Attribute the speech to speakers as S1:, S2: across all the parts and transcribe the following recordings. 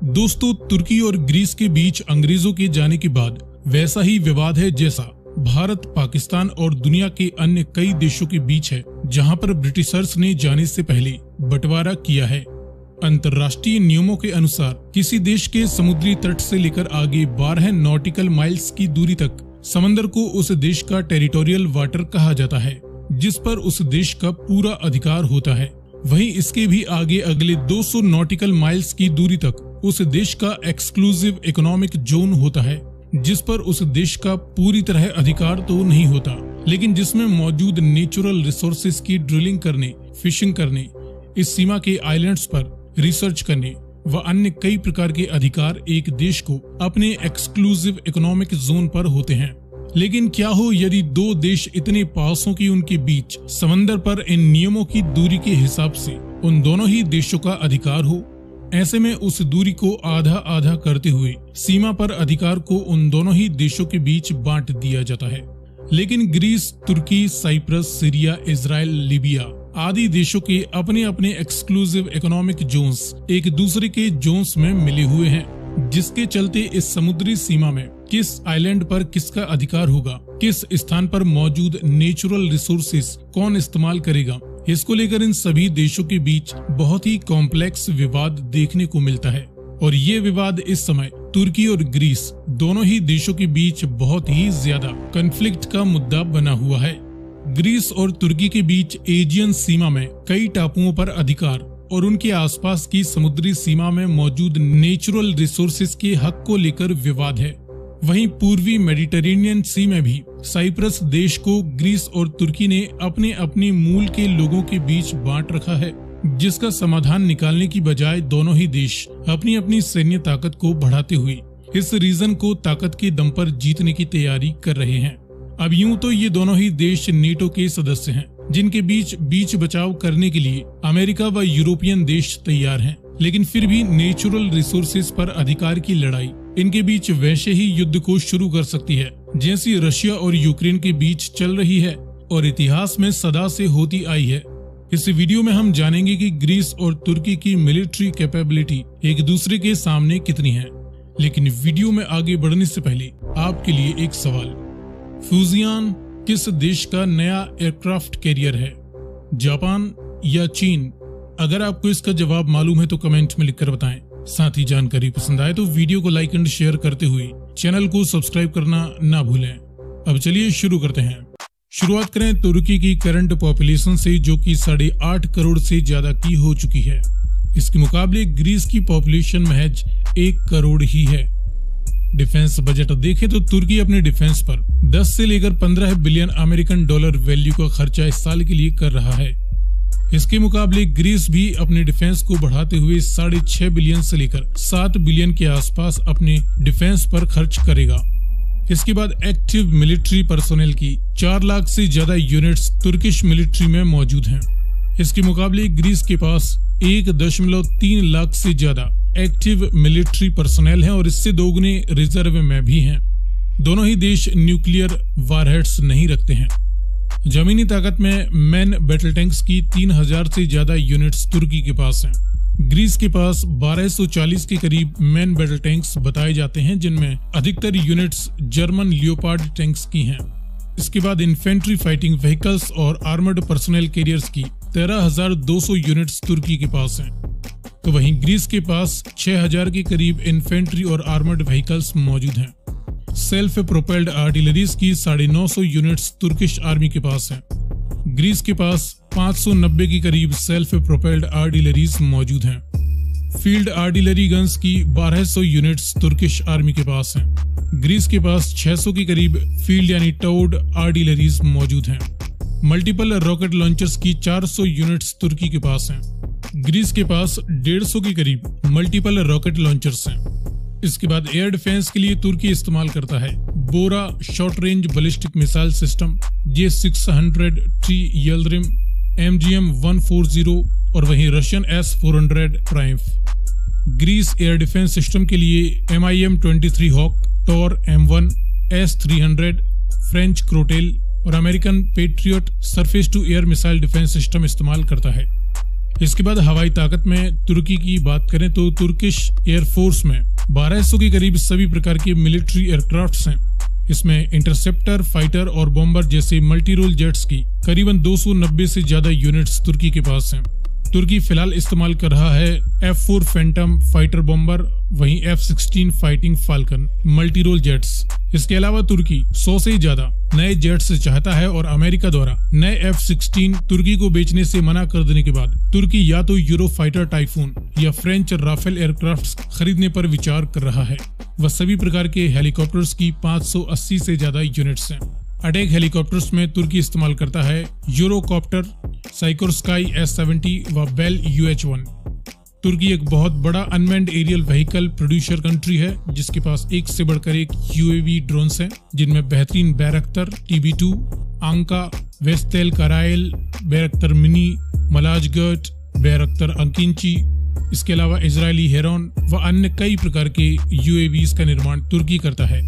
S1: दोस्तों, तुर्की और ग्रीस के बीच अंग्रेजों के जाने के बाद वैसा ही विवाद है जैसा भारत, पाकिस्तान और दुनिया के अन्य कई देशों के बीच है, जहां पर ब्रिटिशर्स ने जाने से पहले बंटवारा किया है। अंतर्राष्ट्रीय नियमों के अनुसार किसी देश के समुद्री तट से लेकर आगे 12 नॉटिकल माइल्स की दूरी तक समंदर को उस देश का टेरिटोरियल वाटर कहा जाता है, जिस पर उस देश का पूरा अधिकार होता है। वहीं इसके भी आगे अगले 200 नॉटिकल माइल्स की दूरी तक उस देश का एक्सक्लूसिव इकोनॉमिक जोन होता है, जिस पर उस देश का पूरी तरह अधिकार तो नहीं होता, लेकिन जिसमें मौजूद नेचुरल रिसोर्सेज की ड्रिलिंग करने, फिशिंग करने, इस सीमा के आइलैंड्स पर रिसर्च करने व अन्य कई प्रकार के अधिकार एक देश को अपने एक्सक्लूसिव इकोनॉमिक जोन पर होते हैं। लेकिन क्या हो यदि दो देश इतने पास हों कि उनके बीच समंदर पर इन नियमों की दूरी के हिसाब से उन दोनों ही देशों का अधिकार हो। ऐसे में उस दूरी को आधा आधा करते हुए सीमा पर अधिकार को उन दोनों ही देशों के बीच बांट दिया जाता है। लेकिन ग्रीस, तुर्की, साइप्रस, सीरिया, इजराइल, लीबिया आदि देशों के अपने अपने एक्सक्लूसिव इकोनॉमिक जोन्स एक दूसरे के जोन्स में मिले हुए हैं, जिसके चलते इस समुद्री सीमा में किस आइलैंड पर किसका अधिकार होगा, किस स्थान पर मौजूद नेचुरल रिसोर्सेज कौन इस्तेमाल करेगा, इसको लेकर इन सभी देशों के बीच बहुत ही कॉम्प्लेक्स विवाद देखने को मिलता है। और ये विवाद इस समय तुर्की और ग्रीस दोनों ही देशों के बीच बहुत ही ज्यादा कॉन्फ्लिक्ट का मुद्दा बना हुआ है। ग्रीस और तुर्की के बीच एजियन सीमा में कई टापुओं पर अधिकार और उनके आसपास की समुद्री सीमा में मौजूद नेचुरल रिसोर्सेज के हक को लेकर विवाद है। वहीं पूर्वी मेडिटेरेनियन सी में भी साइप्रस देश को ग्रीस और तुर्की ने अपने अपने मूल के लोगों के बीच बांट रखा है, जिसका समाधान निकालने की बजाय दोनों ही देश अपनी अपनी सैन्य ताकत को बढ़ाते हुए इस रीजन को ताकत के दम पर जीतने की तैयारी कर रहे हैं। अब यूं तो ये दोनों ही देश नेटो के सदस्य हैं, जिनके बीच बचाव करने के लिए अमेरिका व यूरोपियन देश तैयार हैं, लेकिन फिर भी नेचुरल रिसोर्सेज पर अधिकार की लड़ाई इनके बीच वैसे ही युद्ध को शुरू कर सकती है जैसी रशिया और यूक्रेन के बीच चल रही है और इतिहास में सदा से होती आई है। इस वीडियो में हम जानेंगे कि ग्रीस और तुर्की की मिलिट्री कैपेबिलिटी एक दूसरे के सामने कितनी है। लेकिन वीडियो में आगे बढ़ने से पहले आपके लिए एक सवाल, फ्यूजियन किस देश का नया एयरक्राफ्ट कैरियर है, जापान या चीन? अगर आपको इसका जवाब मालूम है तो कमेंट में लिखकर बताएं। साथ ही जानकारी पसंद आए तो वीडियो को लाइक एंड शेयर करते हुए चैनल को सब्सक्राइब करना ना भूलें। अब चलिए शुरू करते हैं। शुरुआत करें तुर्की की करंट पॉपुलेशन से, जो कि 8.5 करोड़ से ज्यादा की हो चुकी है। इसके मुकाबले ग्रीस की पॉपुलेशन महज 1 करोड़ ही है। डिफेंस बजट देखें तो तुर्की अपने डिफेंस पर 10 से लेकर 15 बिलियन अमेरिकन डॉलर वैल्यू का खर्चा इस साल के लिए कर रहा है। इसके मुकाबले ग्रीस भी अपने डिफेंस को बढ़ाते हुए 6.5 बिलियन से लेकर 7 बिलियन के आसपास अपने डिफेंस पर खर्च करेगा। इसके बाद एक्टिव मिलिट्री पर्सोनेल की 4 लाख से ज्यादा यूनिट्स तुर्किश मिलिट्री में मौजूद हैं। इसके मुकाबले ग्रीस के पास 1.3 लाख से ज्यादा एक्टिव मिलिट्री पर्सोनेल है और इससे दोगुने रिजर्व में भी हैं। दोनों ही देश न्यूक्लियर वारहेड्स नहीं रखते हैं। जमीनी ताकत में मैन बैटल टैंक्स की 3000 से ज्यादा यूनिट्स तुर्की के पास हैं। ग्रीस के पास 1240 के करीब मैन बैटल टैंक्स बताए जाते हैं, जिनमें अधिकतर यूनिट्स जर्मन लियोपार्ड टैंक्स की हैं। इसके बाद इन्फेंट्री फाइटिंग व्हीकल्स और आर्मर्ड पर्सोनेल कैरियर्स की 13,200 यूनिट्स तुर्की के पास हैं। तो वहीं ग्रीस के पास 6000 के करीब इन्फेंट्री और आर्मर्ड व्हीकल्स मौजूद हैं। सेल्फ प्रोपेल्ड आर्टिलरीज की 950 यूनिट्स तुर्किश आर्मी के पास हैं। ग्रीस के पास 590 के करीब सेल्फ प्रोपेल्ड आर्टिलरीज मौजूद हैं। फील्ड आर्टिलरी गन्स की 1200 यूनिट्स तुर्किश आर्मी के पास हैं। ग्रीस के पास 600 के करीब फील्ड यानी टोड आर्टिलरीज मौजूद हैं। मल्टीपल रॉकेट लॉन्चर्स की 400 यूनिट्स तुर्की के पास हैं। ग्रीस के पास 150 के करीब मल्टीपल रॉकेट लॉन्चर्स हैं। इसके बाद एयर डिफेंस के लिए तुर्की इस्तेमाल करता है Bora short range ballistic missile system, J600 T Yildirim, MGM-140 और वहीं Russian S-400 Triumf. Greece air defence system के लिए MIM-23 hoc, Tor M1, S-300, French Crotale और American Patriot surface to air missile defence system इस्तेमाल करता है। इसके बाद हवाई ताकत में तुर्की की बात करें तो तुर्किश एयरफोर्स में 1200 के करीब सभी प्रकार के मिलिट्री एयरक्राफ्ट्स हैं। इसमें इंटरसेप्टर, फाइटर और बॉम्बर जैसे मल्टी रोल जेट्स की करीबन 290 से ज्यादा यूनिट्स तुर्की के पास हैं। तुर्की फिलहाल इस्तेमाल कर रहा है F4 फैंटम फाइटर बॉम्बर, वहीं F16 fighting falcon multi role jets. इसके अलावा तुर्की 100 से ज्यादा नए जेट्स चाहता है और अमेरिका द्वारा नए F16 तुर्की को बेचने से मना कर देने के बाद तुर्की या तो यूरो फाइटर टाइफून या फ्रेंच राफेल एयरक्राफ्ट खरीदने पर विचार कर रहा है। वह सभी प्रकार के हेलीकॉप्टर्स की 580 से ज्यादा यूनिट्स हैं। अटैक हेलीकॉप्टर्स में तुर्की इस्तेमाल करता है यूरोकॉप्टर, साइकोर्स्काई S-70 व बेल UH-1। तुर्की एक बहुत बड़ा unmanned aerial vehicle producer country है, जिसके पास एक से बढ़कर एक UAV ड्रोन्स हैं, जिनमें बेहतरीन बैरक्तर TB2, आंका, वेस्टेल कराइल, बैरक्तर मिनी, मलाजगर्ट, बैरक्तर अंकिंची। इसके अलावा इजरायली हेरॉन व अन्य कई प्रकार के UAVs का निर्माण तुर्की करता है।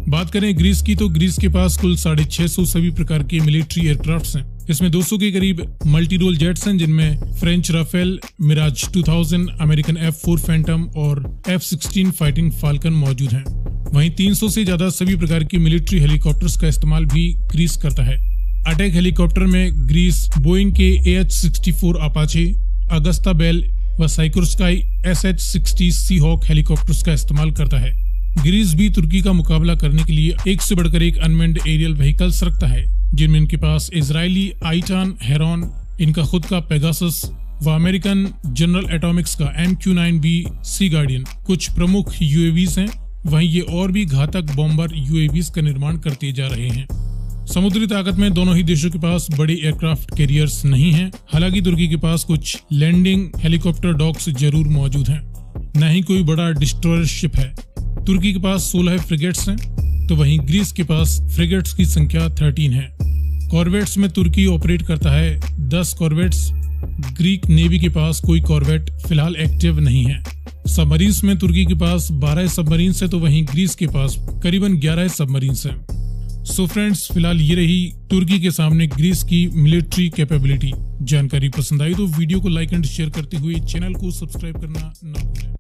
S1: बात करें ग्रीस की तो ग्रीस के पास कुल 650 सभी प्रकार के मिलिट्री एयरक्राफ्ट्स हैं। इसमें 200 के करीब मल्टी रोल जेट्स हैं, जिनमें French Rafale, Mirage 2000, American F4 Phantom और F16 फाइटिंग फाल्कन मौजूद हैं। वहीं 300 से ज्यादा सभी प्रकार की मिलिट्री हेलीकॉप्टर्स का इस्तेमाल भी ग्रीस करता है। अटैक हेलीकॉप्टर में ग्रीस बोइंग के AH-64 अपाचे, अगस्ता बेल व साइकोर्स्काई SH-60 सीहॉक हेलीकॉप्टर्स का इस्तेमाल करता है। ग्रीस भी तुर्की का मुकाबला करने के लिए एक से बढ़कर एक अनमैन्ड एरियल व्हीकल्स रखता है, जिनमें इनके पास इजरायली आइटान हेरॉन, इनका खुद का पेगासस व अमेरिकन जनरल एटॉमिक्स का MQ-9B सी गार्डियन कुछ प्रमुख UAVs हैं। वहीं ये और भी घातक बॉम्बर UAVs का निर्माण करते जा रहे हैं। समुद्री ताकत में दोनों ही देशों के पास बड़े एयरक्राफ्ट कैरियर्स नहीं हैं। हालांकि तुर्की के पास कुछ लैंडिंग हेलीकॉप्टर डॉक्स जरूर मौजूद हैं, न ही कोई बड़ा डिस्ट्रॉयर शिप है। तुर्की के पास 16 फ्रिगेट्स हैं, तो वहीं ग्रीस के पास फ्रिगेट्स की संख्या 13 है। कॉर्वेट्स में तुर्की ऑपरेट करता है 10 कॉर्वेट्स। ग्रीक नेवी के पास कोई कॉर्वेट फिलहाल एक्टिव नहीं है। सबमरीन्स में तुर्की के पास 12 सबमरीन्स है, तो वहीं ग्रीस के पास करीबन 11 सबमरीन्स हैं। सो फ्रेंड्स, फिलहाल ये रही तुर्की के सामने ग्रीस की मिलिट्री कैपेबिलिटी। जानकारी पसंद आई तो वीडियो को लाइक एंड शेयर करते हुए चैनल को सब्सक्राइब करना ना भूलें।